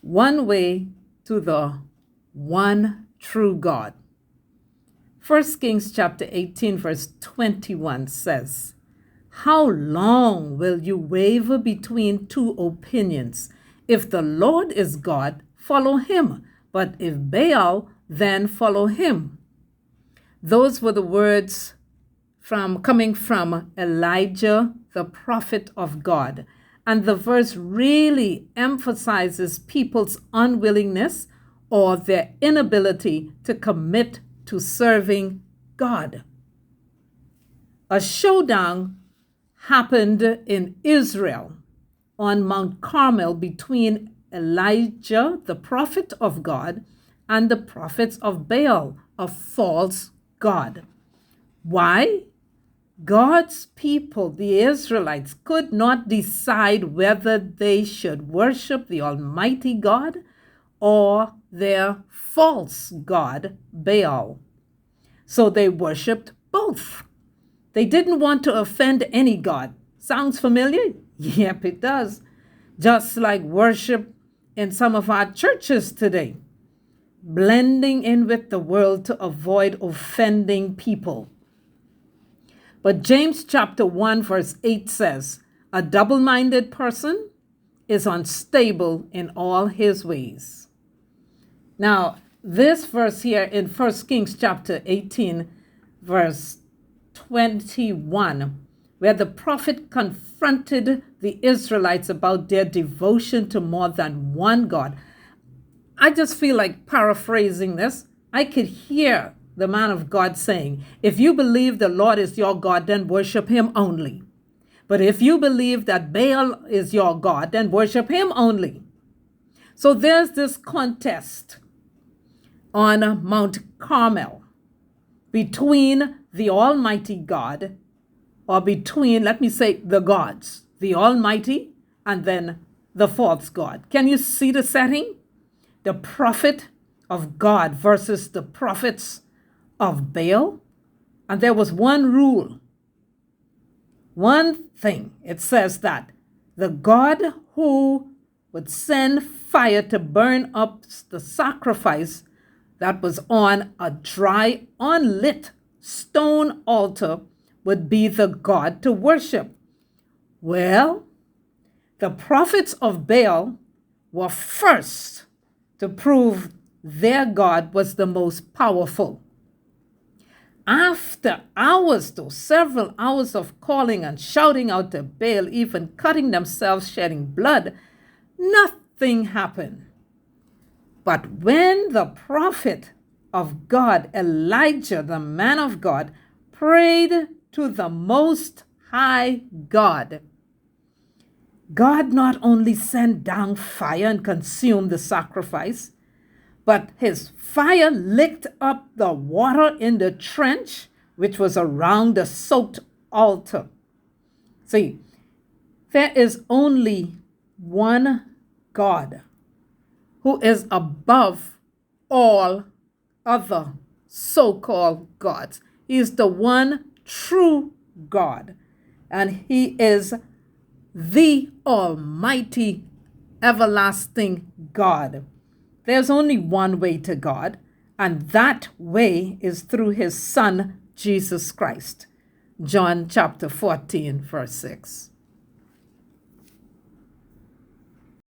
one way to the one true God. 1 Kings chapter 18 verse 21 says, "How long will you waver between two opinions? If the Lord is God, follow him, but if Baal, then follow him." Those were the words coming from Elijah, the prophet of God. And the verse really emphasizes people's unwillingness or their inability to commit to serving God. A showdown happened in Israel on Mount Carmel between Elijah, the prophet of God, and the prophets of Baal, a false god. Why? God's people, the Israelites, could not decide whether they should worship the Almighty God or their false god, Baal. So they worshiped both. They didn't want to offend any god. Sounds familiar? Yep, it does. Just like worship in some of our churches today, blending in with the world to avoid offending people. But James chapter 1 verse 8 says, "A double-minded person is unstable in all his ways." Now, this verse here in 1 Kings chapter 18 verse 21, where the prophet confronted the Israelites about their devotion to more than one God. I just feel like paraphrasing this. I could hear the man of God saying, if you believe the Lord is your God, then worship him only. But if you believe that Baal is your God, then worship him only. So there's this contest on Mount Carmel between the Almighty God, or between, let me say, the gods, the Almighty and then the false God. Can you see the setting? The prophet of God versus the prophets of Baal. And there was one rule, one thing. It says that the God who would send fire to burn up the sacrifice that was on a dry, unlit stone altar would be the God to worship. Well, the prophets of Baal were first to prove their God was the most powerful. After hours, though, several hours of calling and shouting out to Baal, even cutting themselves, shedding blood, nothing happened. But when the prophet of God, Elijah, the man of God, prayed to the Most High God, God not only sent down fire and consumed the sacrifice, but his fire licked up the water in the trench, which was around the soaked altar. See, there is only one God who is above all other so-called gods. He is the one true God, and he is the Almighty, everlasting God. There's only one way to God, and that way is through his Son, Jesus Christ. John chapter 14, verse 6.